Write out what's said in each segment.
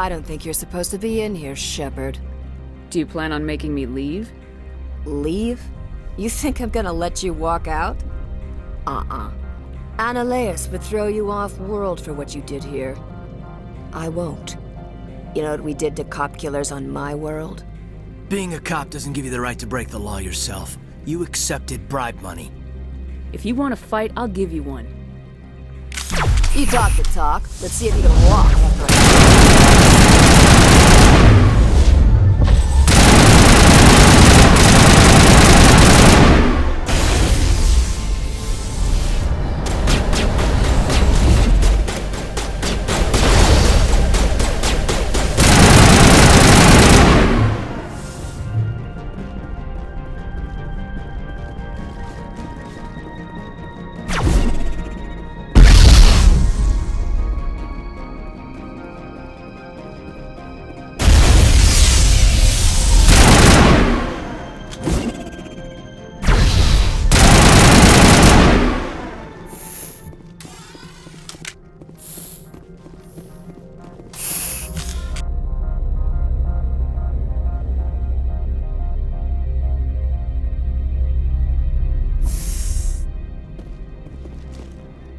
I don't think you're supposed to be in here, Shepard. Do you plan on making me leave? Leave? You think I'm gonna let you walk out? Annaleus would throw you off-world for what you did here. I won't. You know what we did to cop killers on my world? Being a cop doesn't give you the right to break the law yourself. You accepted bribe money. If you want to fight, I'll give you one. You talk the talk. Let's see if you can walk after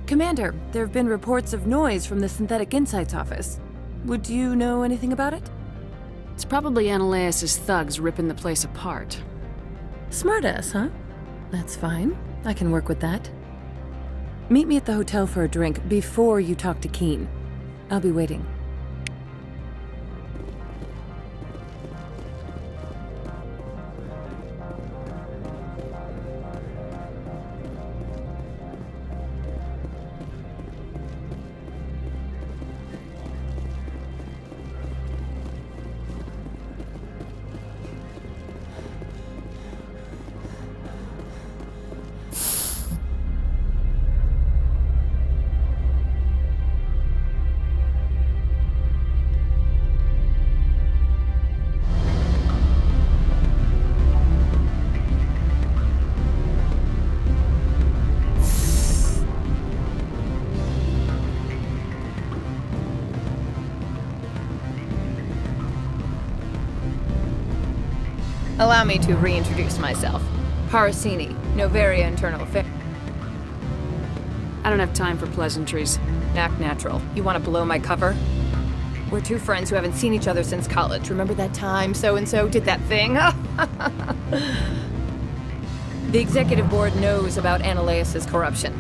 Commander, there have been reports of noise from the Synthetic Insights office. Would you know anything about it? It's probably Annaleus' thugs ripping the place apart. Smartass, huh? That's fine. I can work with that. Meet me at the hotel for a drink before you talk to Keen. I'll be waiting. Allow me to reintroduce myself. Parasini, Novaria Internal Affairs. I don't have time for pleasantries. Act natural. You want to blow my cover? We're two friends who haven't seen each other since college. Remember that time so-and-so did that thing? The executive board knows about Annaleus' corruption.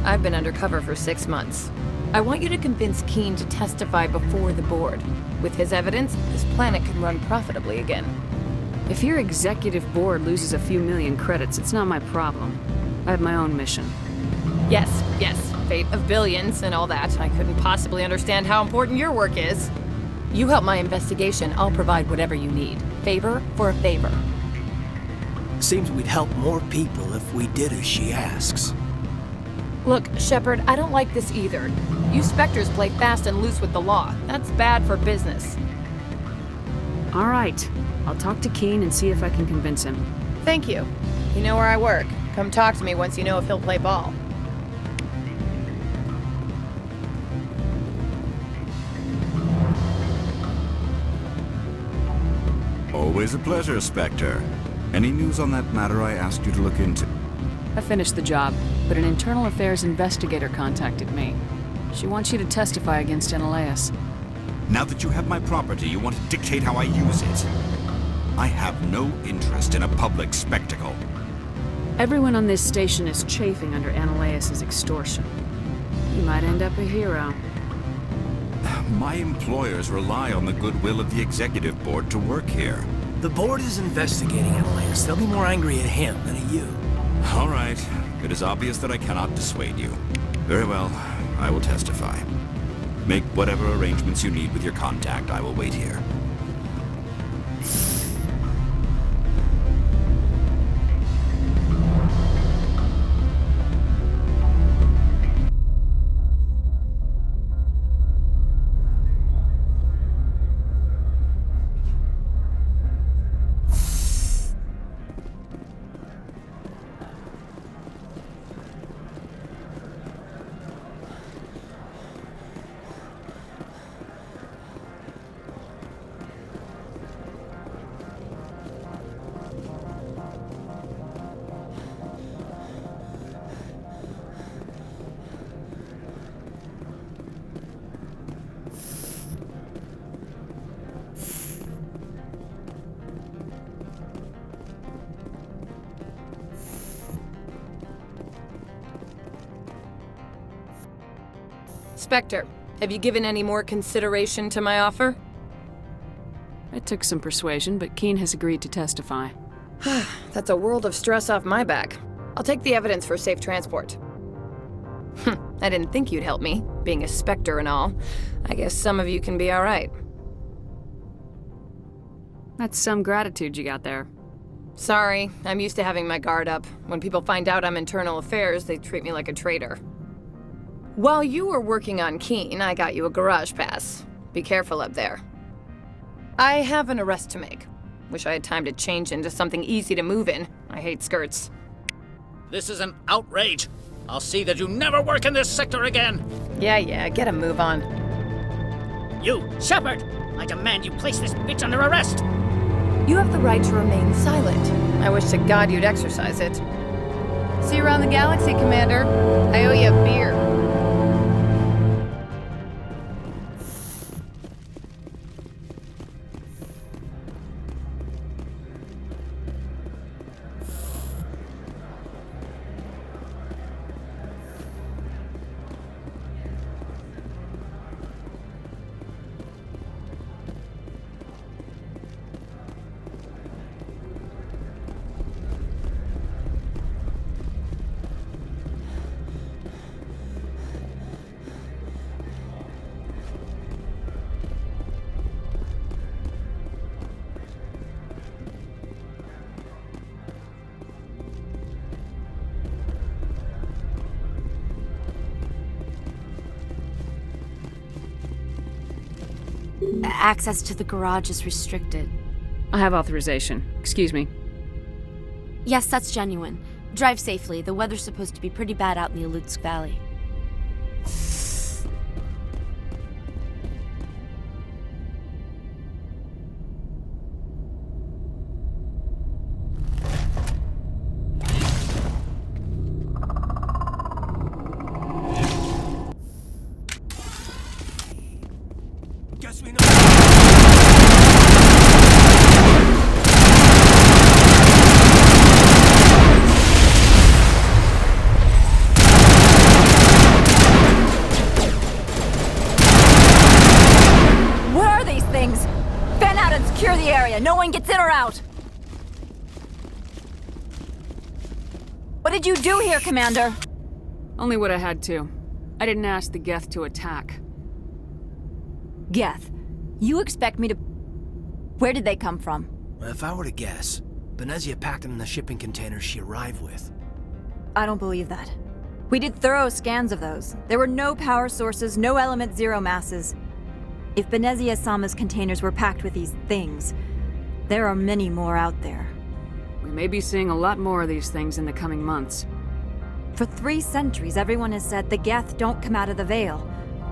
I've been undercover for 6 months. I want you to convince Keen to testify before the board. With his evidence, this planet can run profitably again. If your executive board loses a few million credits, it's not my problem. I have my own mission. Yes, fate of billions and all that. I couldn't possibly understand how important your work is. You help my investigation, I'll provide whatever you need. Favor for a favor. Seems we'd help more people if we did as she asks. Look, Shepard, I don't like this either. You Spectres play fast and loose with the law. That's bad for business. All right. I'll talk to Keen and see if I can convince him. Thank you. You know where I work. Come talk to me once you know if he'll play ball. Always a pleasure, Spectre. Any news on that matter I asked you to look into? I finished the job, but an internal affairs investigator contacted me. She wants you to testify against Annaleus. Now that you have my property, you want to dictate how I use it. I have no interest in a public spectacle. Everyone on this station is chafing under Annaleus' extortion. You might end up a hero. My employers rely on the goodwill of the executive board to work here. The board is investigating Annaleus. They'll be more angry at him than at you. All right. It is obvious that I cannot dissuade you. Very well. I will testify. Make whatever arrangements you need with your contact. I will wait here. Spectre, have you given any more consideration to my offer? It took some persuasion, but Keene has agreed to testify. That's a world of stress off my back. I'll take the evidence for safe transport. I didn't think you'd help me, being a Spectre and all. I guess some of you can be alright. That's some gratitude you got there. Sorry, I'm used to having my guard up. When people find out I'm internal affairs, they treat me like a traitor. While you were working on Keene, I got you a garage pass. Be careful up there. I have an arrest to make. Wish I had time to change into something easy to move in. I hate skirts. This is an outrage. I'll see that you never work in this sector again. Yeah, get a move on. You, Shepard! I demand you place this bitch under arrest! You have the right to remain silent. I wish to God you'd exercise it. See you around the galaxy, Commander. I owe you a beer. Access to the garage is restricted. I have authorization. Excuse me. Yes, that's genuine. Drive safely. The weather's supposed to be pretty bad out in the Alutsk Valley. Guess we know. What are these things? Fan out and secure the area. No one gets in or out. What did you do here, Commander? Only what I had to. I didn't ask the Geth to attack. Geth, you expect me to... Where did they come from? If I were to guess, Benezia packed them in the shipping containers she arrived with. I don't believe that. We did thorough scans of those. There were no power sources, no element zero masses. If Benezia Sama's containers were packed with these things, there are many more out there. We may be seeing a lot more of these things in the coming months. For 3 centuries, everyone has said the Geth don't come out of the Veil.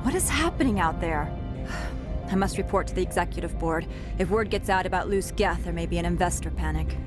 What is happening out there? I must report to the executive board. If word gets out about loose Geth, there may be an investor panic.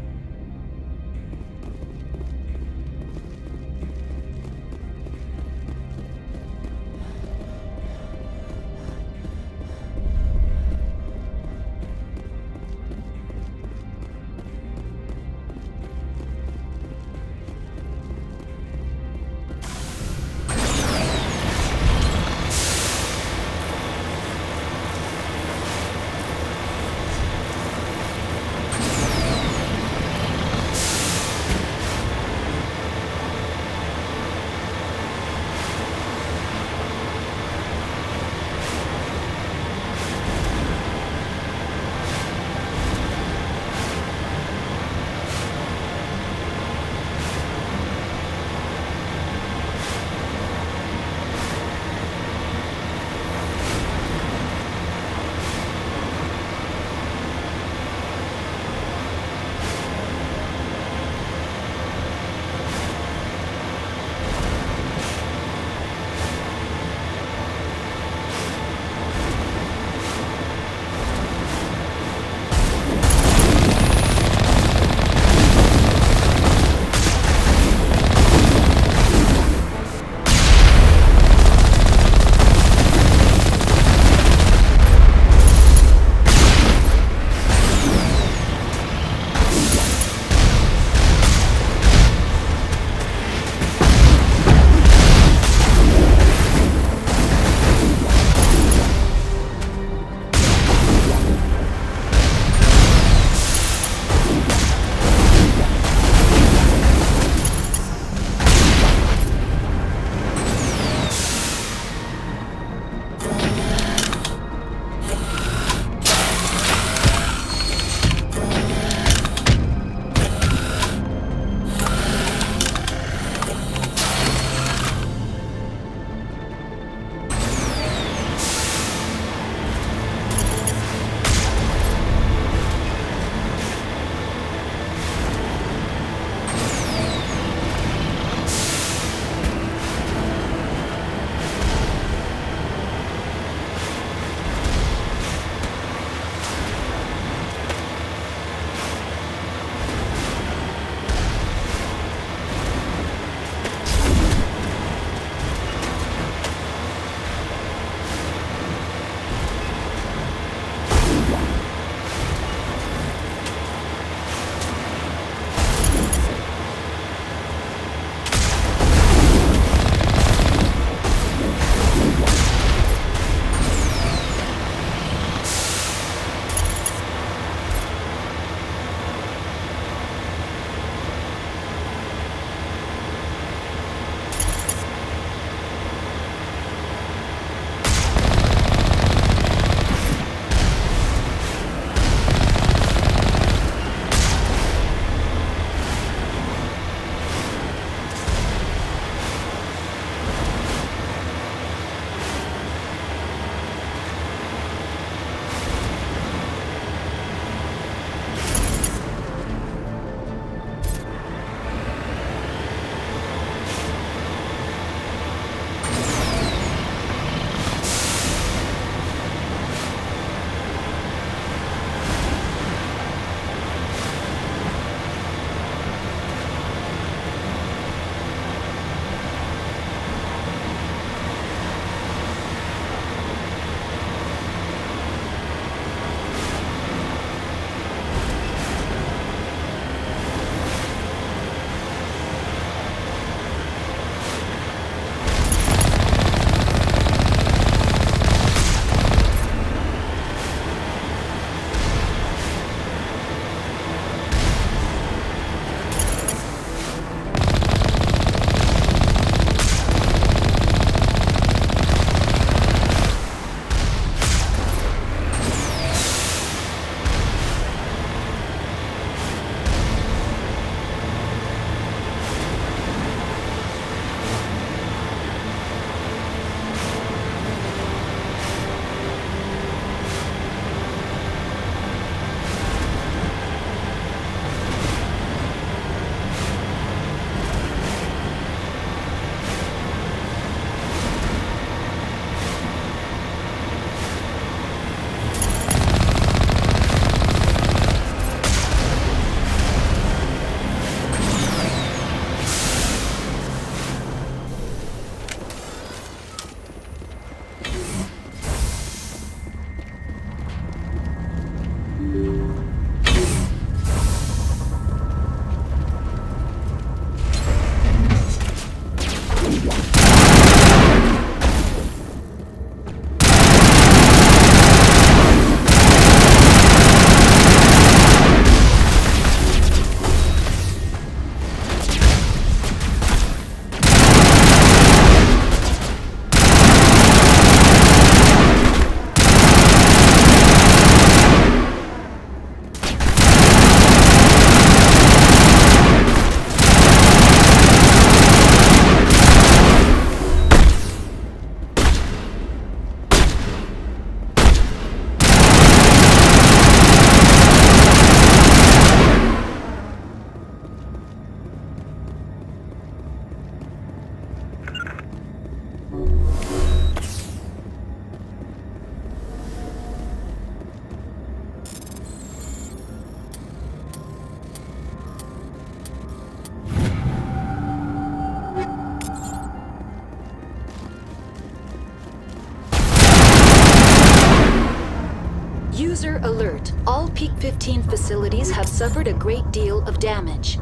Sector alert. All Peak 15 facilities have suffered a great deal of damage.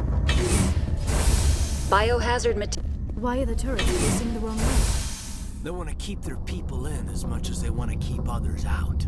Biohazard material. Why are the turrets facing the wrong way? They want to keep their people in as much as they want to keep others out.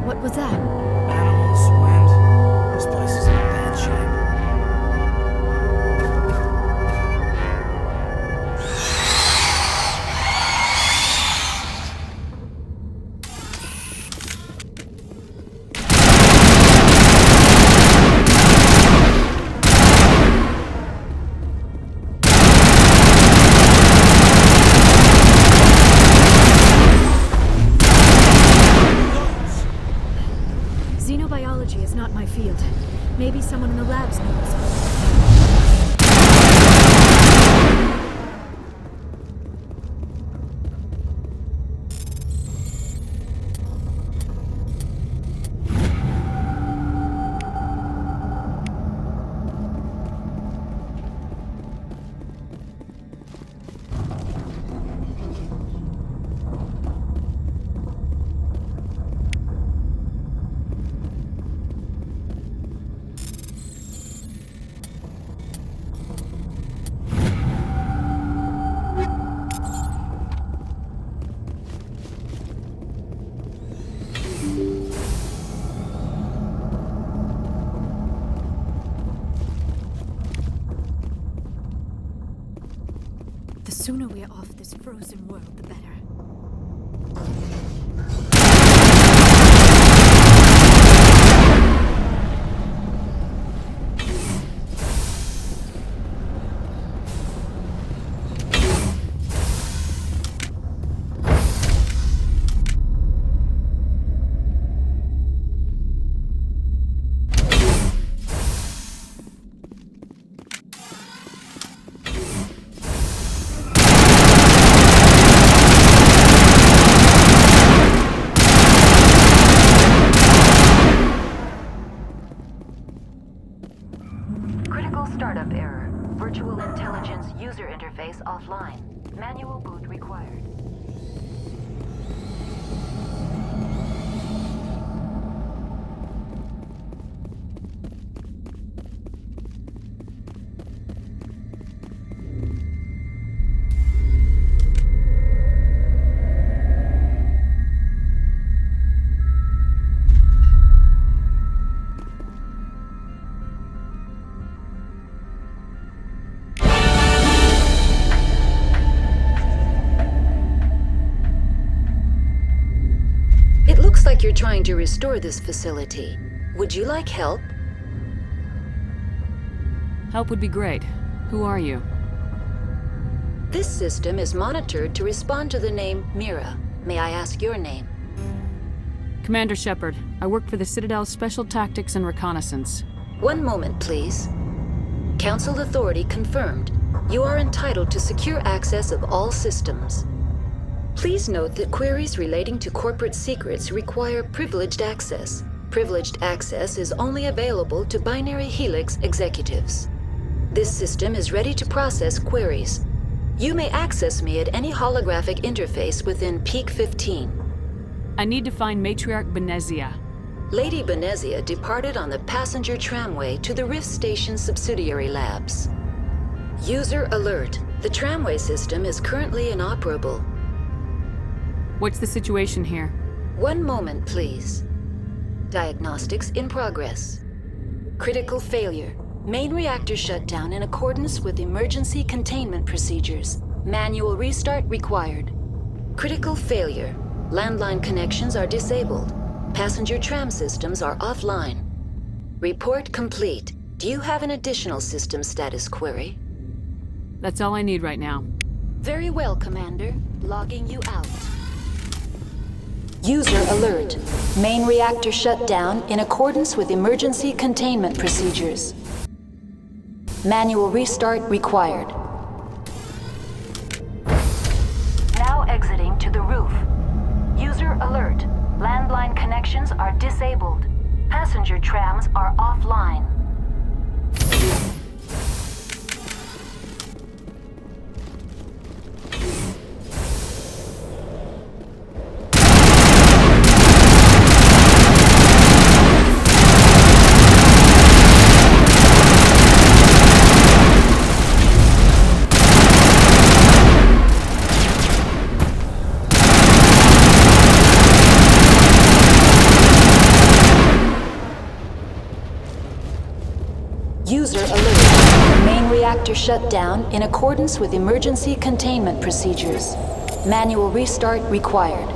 What was that? Animals, wind. This place is in bad shape. Xenobiology is not my field. Maybe someone in the labs knows. The sooner we're off this frozen world, the better. Critical startup error. Virtual intelligence user interface offline. Manual boot required. It looks like you're trying to restore this facility. Would you like help? Help would be great. Who are you? This system is monitored to respond to the name Mira. May I ask your name? Commander Shepard. I work for the Citadel's Special Tactics and Reconnaissance. One moment, please. Council authority confirmed. You are entitled to secure access of all systems. Please note that queries relating to corporate secrets require privileged access. Privileged access is only available to Binary Helix executives. This system is ready to process queries. You may access me at any holographic interface within Peak 15. I need to find Matriarch Benezia. Lady Benezia departed on the passenger tramway to the Rift Station subsidiary labs. User alert. The tramway system is currently inoperable. What's the situation here? One moment, please. Diagnostics in progress. Critical failure. Main reactor shut down in accordance with emergency containment procedures. Manual restart required. Critical failure. Landline connections are disabled. Passenger tram systems are offline. Report complete. Do you have an additional system status query? That's all I need right now. Very well, Commander. Logging you out. User alert. Main reactor shut down in accordance with emergency containment procedures. Manual restart required. Now exiting to the roof. User alert. Landline connections are disabled. Passenger trams are offline. User alert. Main reactor shut down in accordance with emergency containment procedures. Manual restart required.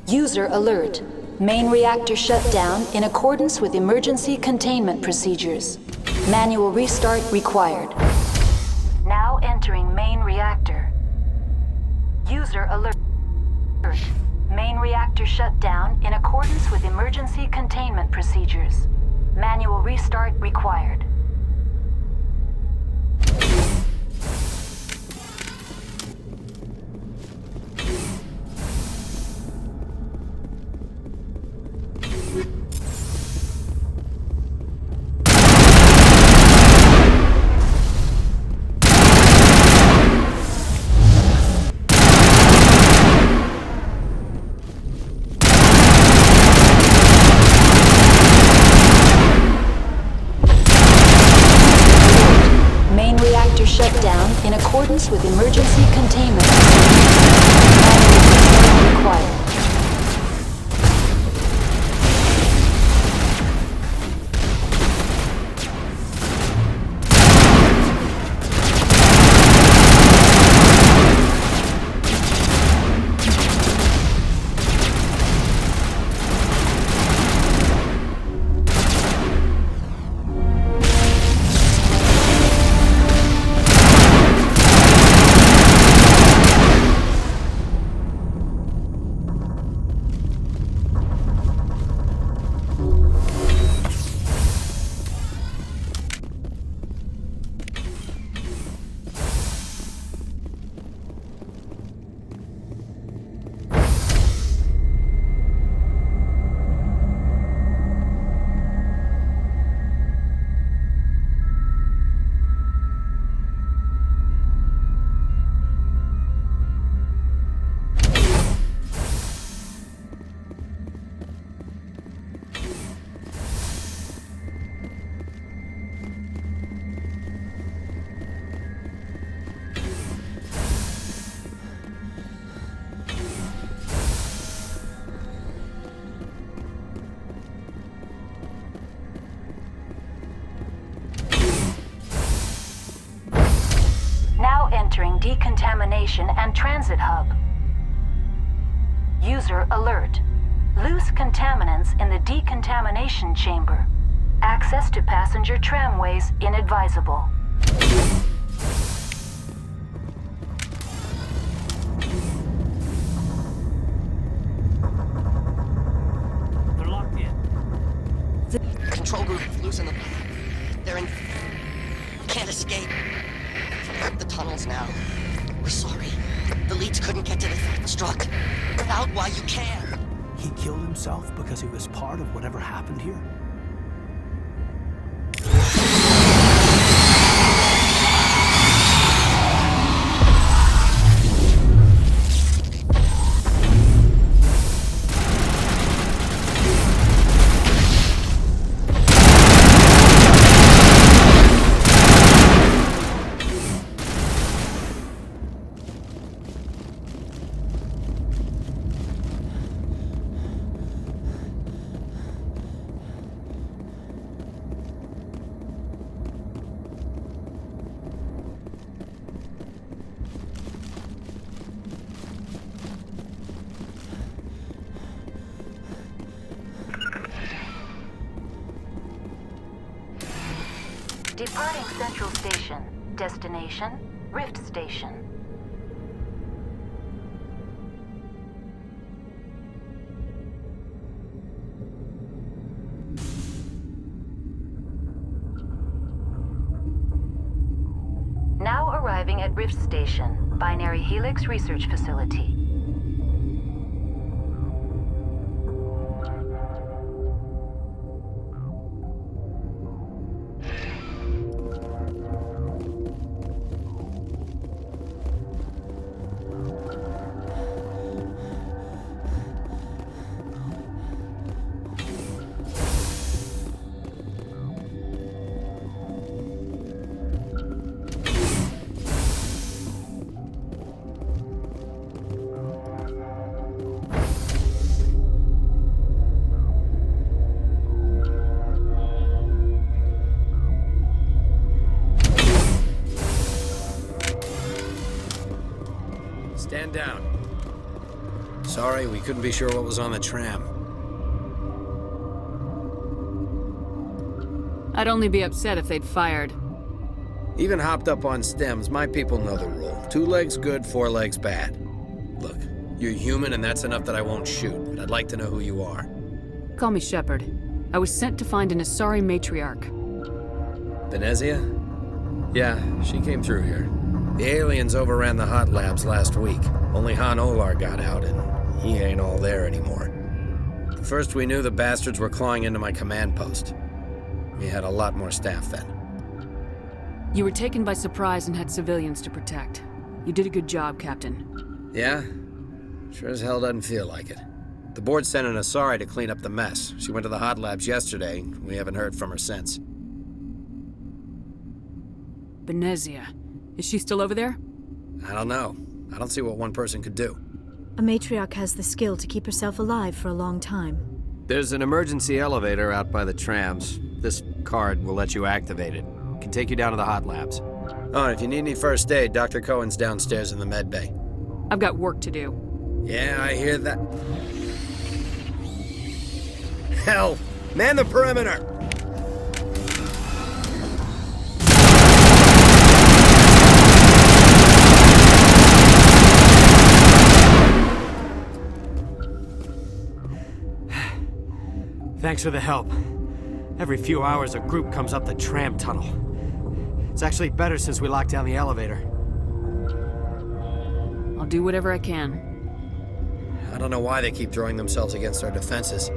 User alert. Main reactor shut down in accordance with emergency containment procedures. Manual restart required. Now entering main reactor. User alert. Main reactor shut down in accordance with emergency containment procedures. Manual restart required. Shut down in accordance with emergency containment procedures. Required. decontamination and transit hub. User alert. Loose contaminants in the decontamination chamber. Access to passenger tramways inadvisable. They're locked in. Control group losing them. They're in. Can't escape. The tunnels now. We're sorry. The leads couldn't get to the struck. Get out while you can. He killed himself because he was part of whatever happened here? Departing Central Station. Destination, Rift Station. Now arriving at Rift Station, Binary Helix Research Facility. Stand down. Sorry, we couldn't be sure what was on the tram. I'd only be upset if they'd fired. Even hopped up on stems, my people know the rule. 2 legs good, 4 legs bad. Look, you're human and that's enough that I won't shoot, but I'd like to know who you are. Call me Shepard. I was sent to find an Asari matriarch. Benezia? Yeah, she came through here. The aliens overran the hot labs last week. Only Han Olar got out, and he ain't all there anymore. First we knew the bastards were clawing into my command post. We had a lot more staff then. You were taken by surprise and had civilians to protect. You did a good job, Captain. Yeah? Sure as hell doesn't feel like it. The board sent an Asari to clean up the mess. She went to the hot labs yesterday. We haven't heard from her since. Benezia. Is she still over there? I don't know. I don't see what one person could do. A matriarch has the skill to keep herself alive for a long time. There's an emergency elevator out by the trams. This card will let you activate it. Can take you down to the hot labs. Oh, and if you need any first aid, Dr. Cohen's downstairs in the med bay. I've got work to do. Yeah, I hear that. Hell! Man the perimeter! Thanks for the help. Every few hours, a group comes up the tram tunnel. It's actually better since we locked down the elevator. I'll do whatever I can. I don't know why they keep throwing themselves against our defenses.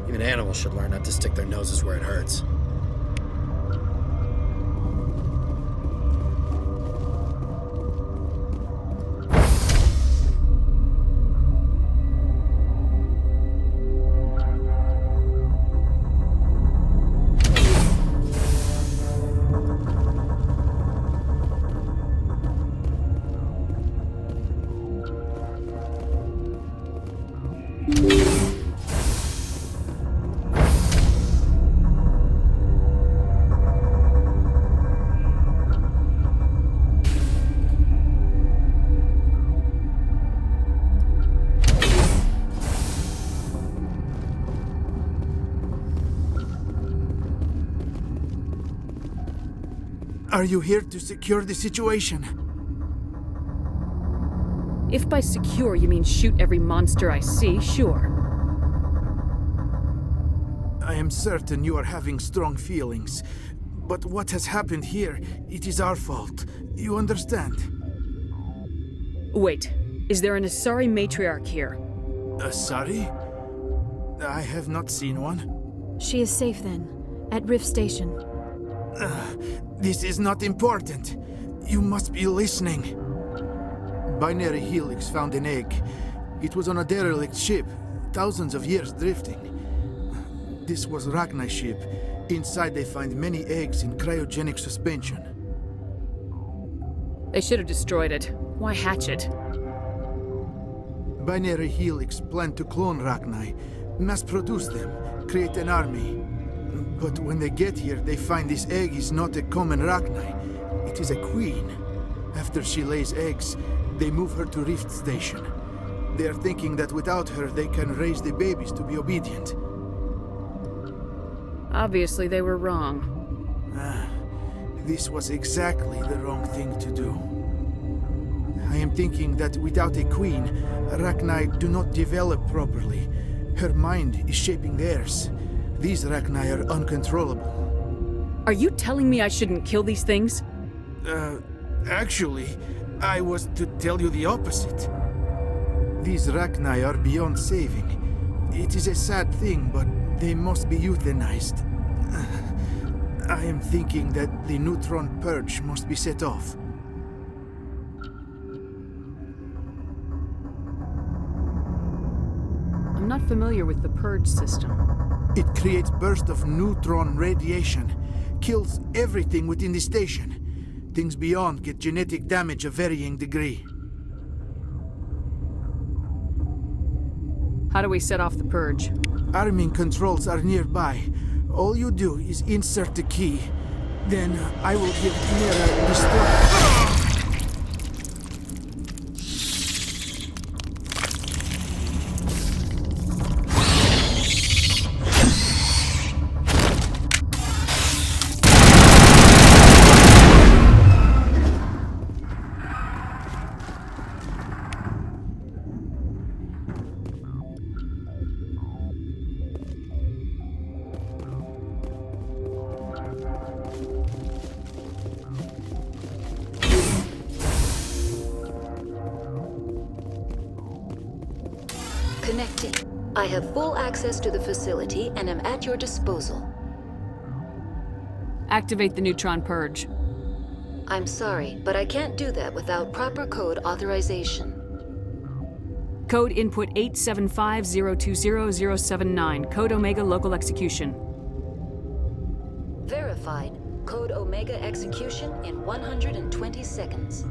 Even animals should learn not to stick their noses where it hurts. Are you here to secure the situation? If by secure you mean shoot every monster I see, sure. I am certain you are having strong feelings. But what has happened here, it is our fault. You understand? Wait, is there an Asari matriarch here? Asari? I have not seen one. She is safe then, at Rift Station. This is not important. You must be listening. Binary Helix found an egg. It was on a derelict ship, thousands of years drifting. This was Ragnar's ship. Inside they find many eggs in cryogenic suspension. They should have destroyed it. Why hatch it? Binary Helix planned to clone Ragnar, mass-produce them, create an army. But when they get here, they find this egg is not a common Ragnar. It is a queen. After she lays eggs, they move her to Rift Station. They are thinking that without her, they can raise the babies to be obedient. Obviously, they were wrong. This was exactly the wrong thing to do. I am thinking that without a queen, Ragnar do not develop properly. Her mind is shaping theirs. These Ragnar are uncontrollable. Are you telling me I shouldn't kill these things? Actually, I was to tell you the opposite. These Ragnar are beyond saving. It is a sad thing, but they must be euthanized. I am thinking that the neutron purge must be set off. I'm not familiar with the purge system. It creates bursts of neutron radiation, kills everything within the station. Things beyond get genetic damage of varying degree. How do we set off the purge? Arming controls are nearby. All you do is insert the key. Then I will give Mira the Connecting. I have full access to the facility and am at your disposal. Activate the neutron purge. I'm sorry, but I can't do that without proper code authorization. Code input 875020079. Code Omega local execution. Verified. Code Omega execution in 120 seconds.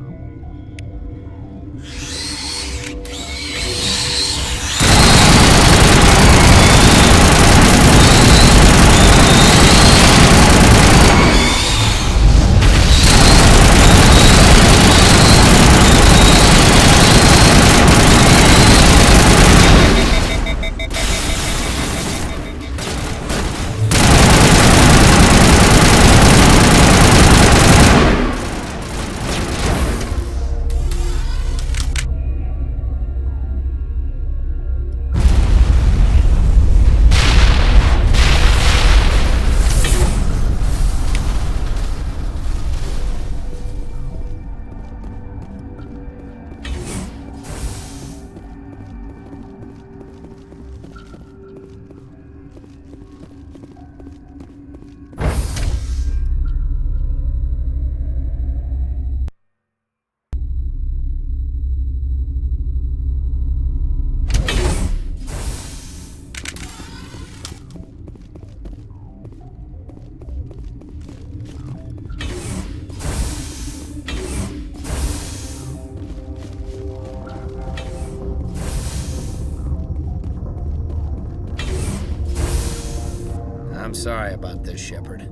I'm sorry about this, Shepard.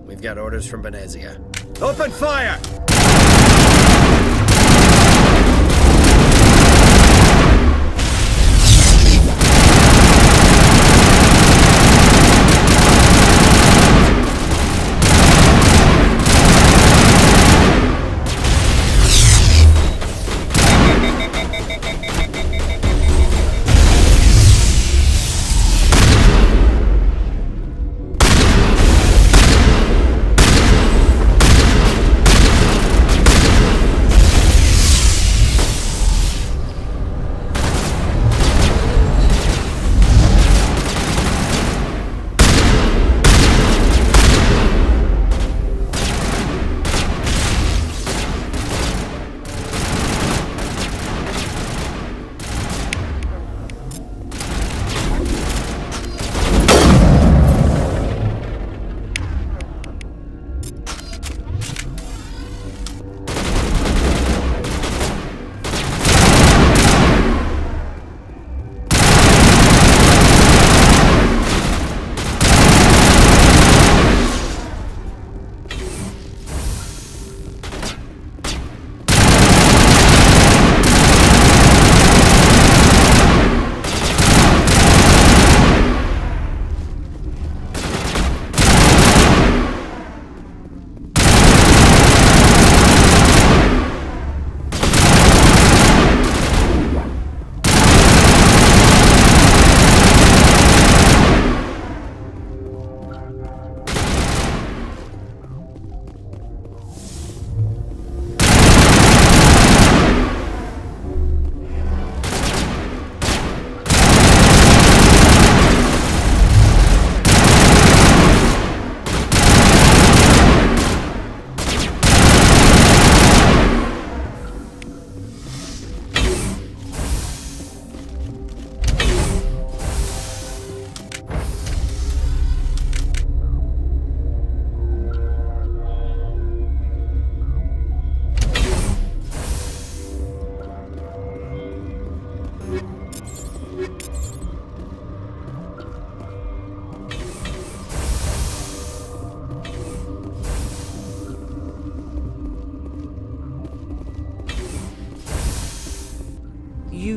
We've got orders from Benezia. Open fire!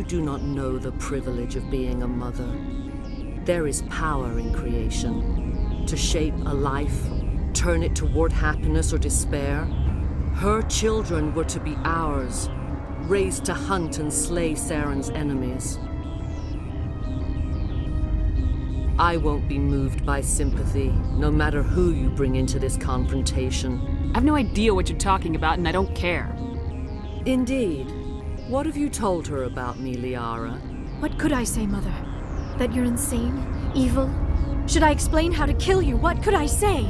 You do not know the privilege of being a mother. There is power in creation. To shape a life, turn it toward happiness or despair. Her children were to be ours, raised to hunt and slay Saren's enemies. I won't be moved by sympathy, no matter who you bring into this confrontation. I've no idea what you're talking about, and I don't care. Indeed. What have you told her about me, Liara? What could I say, Mother? That you're insane? Evil? Should I explain how to kill you? What could I say?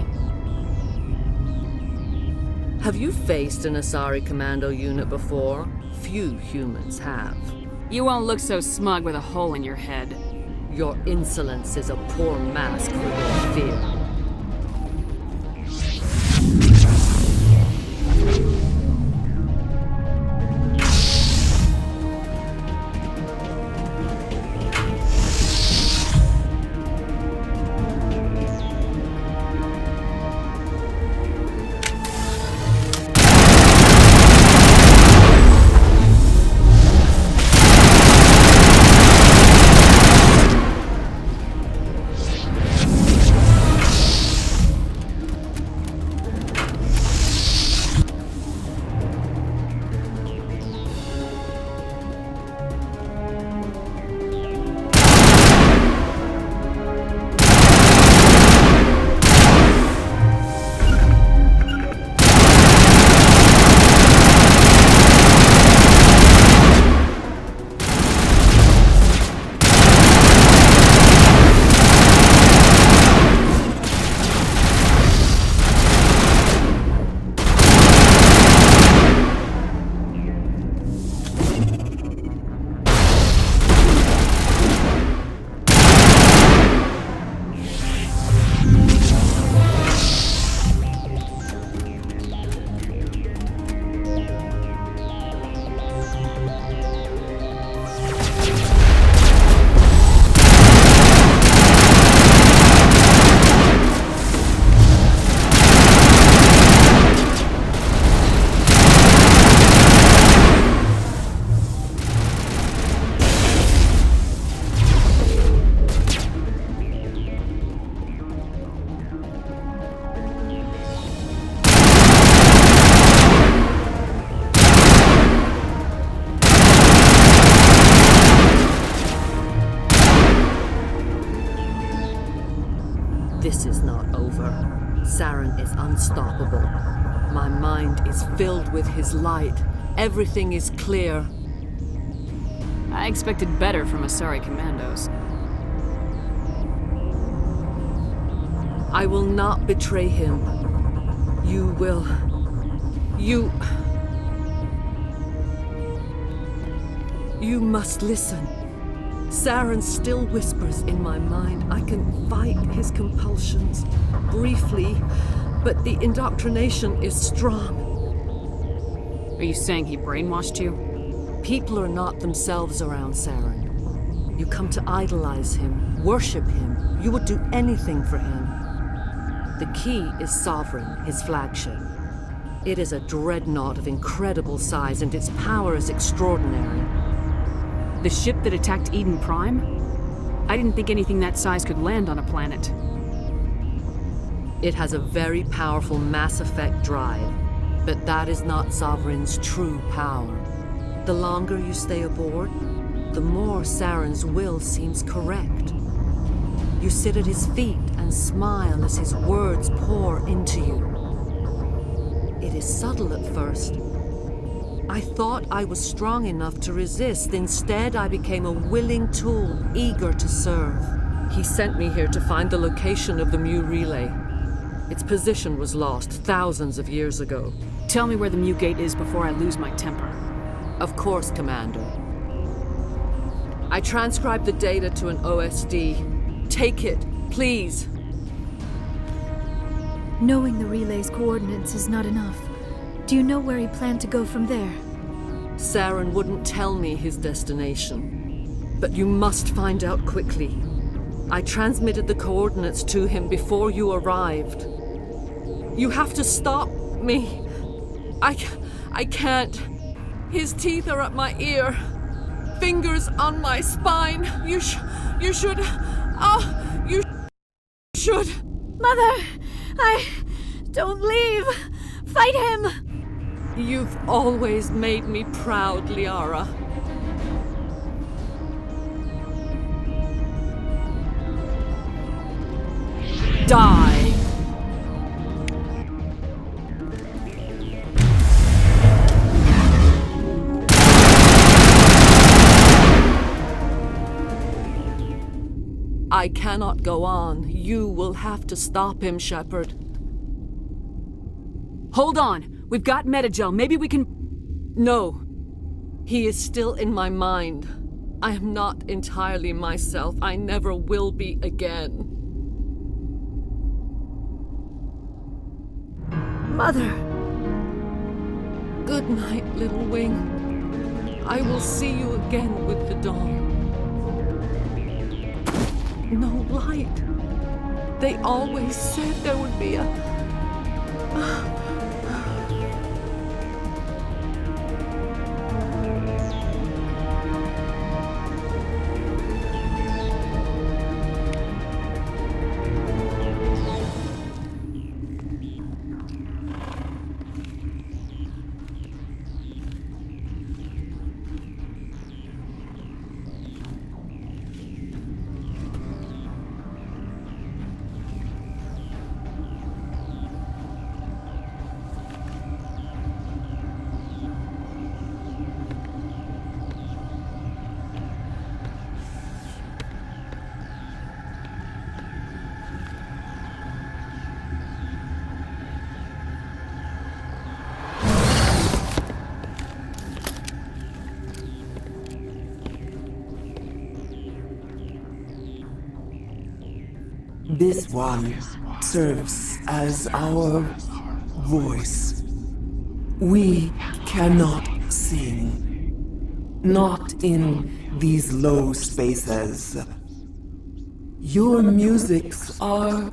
Have you faced an Asari commando unit before? Few humans have. You won't look so smug with a hole in your head. Your insolence is a poor mask for your fear. This is not over. Saren is unstoppable. My mind is filled with his light. Everything is clear. I expected better from Asari commandos. I will not betray him. You will... You must listen. Saren still whispers in my mind. I can fight his compulsions. Briefly, but the indoctrination is strong. Are you saying he brainwashed you? People are not themselves around Saren. You come to idolize him, worship him. You would do anything for him. The key is Sovereign, his flagship. It is a dreadnought of incredible size, and its power is extraordinary. The ship that attacked Eden Prime? I didn't think anything that size could land on a planet. It has a very powerful mass effect drive, but that is not Sovereign's true power. The longer you stay aboard, the more Saren's will seems correct. You sit at his feet and smile as his words pour into you. It is subtle at first. I thought I was strong enough to resist. Instead, I became a willing tool, eager to serve. He sent me here to find the location of the Mu relay. Its position was lost thousands of years ago. Tell me where the Mu gate is before I lose my temper. Of course, Commander. I transcribed the data to an OSD. Take it, please. Knowing the relay's coordinates is not enough. Do you know where he planned to go from there? Saren wouldn't tell me his destination. But you must find out quickly. I transmitted the coordinates to him before you arrived. You have to stop me. I can't. His teeth are at my ear. fingers on my spine. You should. Oh, you should. Mother, don't leave. Fight him. You've always made me proud, Liara. Die. I cannot go on. You will have to stop him, Shepard. Hold on. We've got Metagel. Maybe we can... No. He is still in my mind. I am not entirely myself. I never will be again. Mother. Good night, little wing. I will see you again with the dawn. No light. They always said there would be a... This one serves as our voice. We cannot sing. Not in these low spaces. Your musics are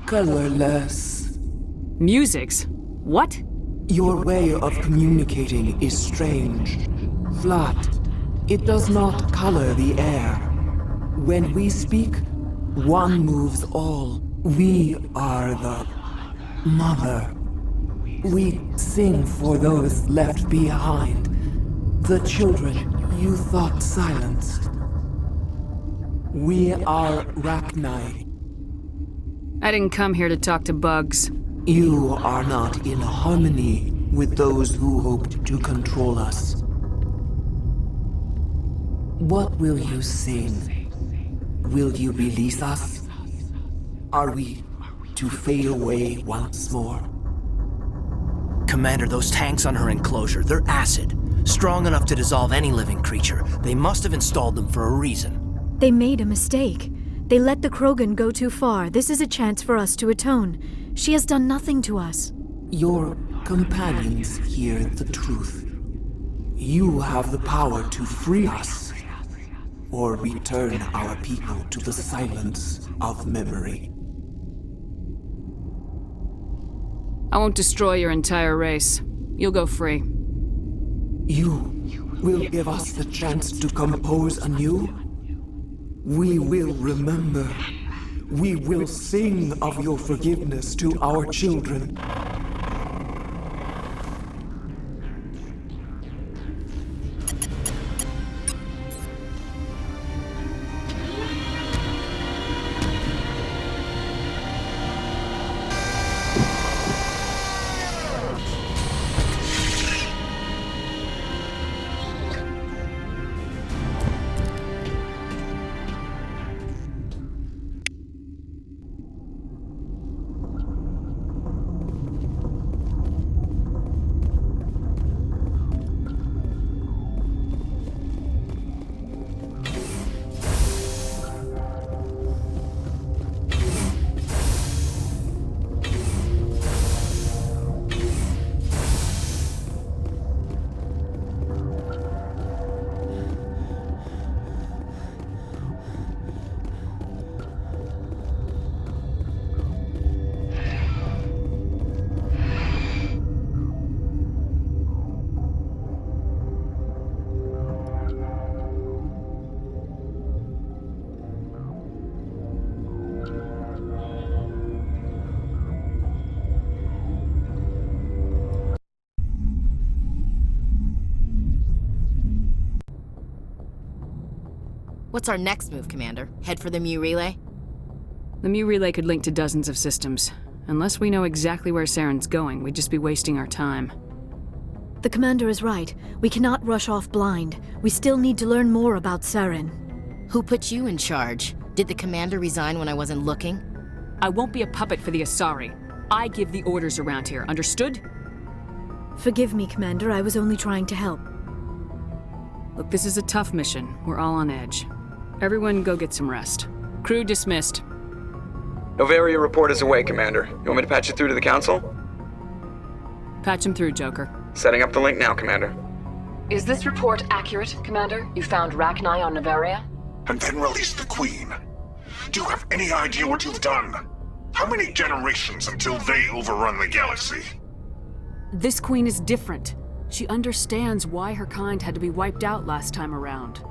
colorless. Musics? What? Your way of communicating is strange. Flat. It does not color the air. When we speak, one moves all. We are the mother. We sing for those left behind. The children you thought silenced. We are Rachni. I didn't come here to talk to bugs. You are not in harmony with those who hoped to control us. What will you sing? Will you release us? Are we to fade away once more? Commander, those tanks on her enclosure, they're acid. Strong enough to dissolve any living creature. They must have installed them for a reason. They made a mistake. They let the Krogan go too far. This is a chance for us to atone. She has done nothing to us. Your companions hear the truth. You have the power to free us, or return our people to the silence of memory. I won't destroy your entire race. You'll go free. You will give us the chance to compose anew? We will remember. We will sing of your forgiveness to our children. What's our next move, Commander? Head for the Mu relay? The Mu relay could link to dozens of systems. Unless we know exactly where Saren's going, we'd just be wasting our time. The commander is right. We cannot rush off blind. We still need to learn more about Saren. Who put you in charge? Did the commander resign when I wasn't looking? I won't be a puppet for the Asari. I give the orders around here, understood? Forgive me, Commander. I was only trying to help. Look, this is a tough mission. We're all on edge. Everyone go get some rest. Crew dismissed. Novaria report is away, Commander. You want me to patch it through to the Council? Patch him through, Joker. Setting up the link now, Commander. Is this report accurate, Commander? You found Rachni on Novaria? And then released the Queen. Do you have any idea what you've done? How many generations until they overrun the galaxy? This Queen is different. She understands why her kind had to be wiped out last time around.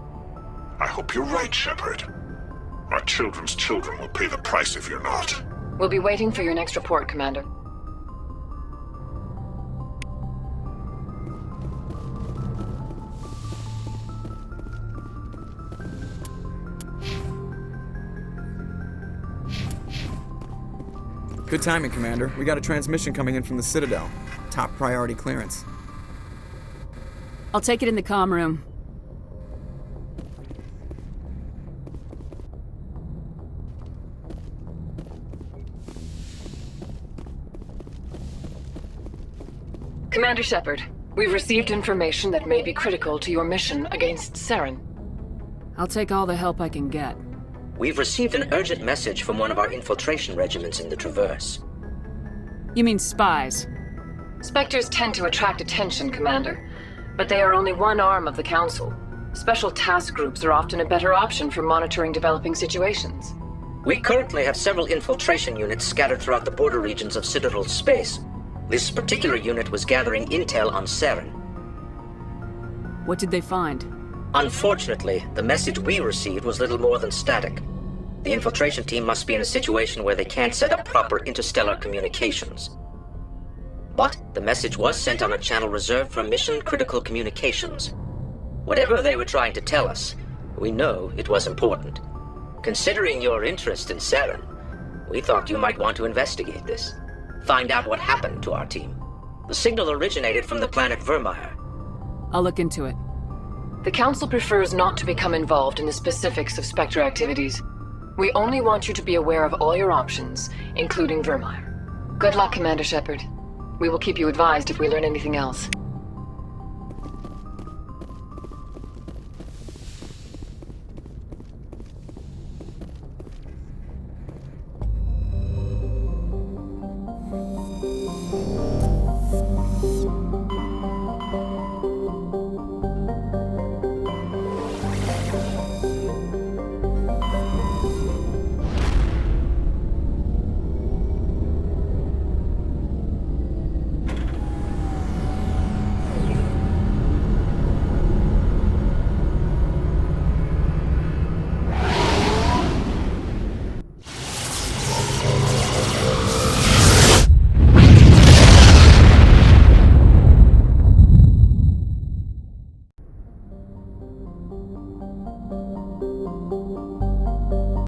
I hope you're right, Shepard. Our children's children will pay the price if you're not. We'll be waiting for your next report, Commander. Good timing, Commander. We got a transmission coming in from the Citadel. Top priority clearance. I'll take it in the comm room. Commander Shepard, we've received information that may be critical to your mission against Saren. I'll take all the help I can get. We've received an urgent message from one of our infiltration regiments in the Traverse. You mean spies? Spectres tend to attract attention, Commander, but they are only one arm of the Council. Special task groups are often a better option for monitoring developing situations. We currently have several infiltration units scattered throughout the border regions of Citadel space. This particular unit was gathering intel on Saren. What did they find? Unfortunately, the message we received was little more than static. The infiltration team must be in a situation where they can't set up proper interstellar communications. But the message was sent on a channel reserved for mission-critical communications. Whatever they were trying to tell us, we know it was important. Considering your interest in Saren, we thought you might want to investigate this. Find out what happened to our team. The signal originated from the planet Vermeer. I'll look into it. The Council prefers not to become involved in the specifics of Spectre activities. We only want you to be aware of all your options, including Vermeer. Good luck, Commander Shepard. We will keep you advised if we learn anything else.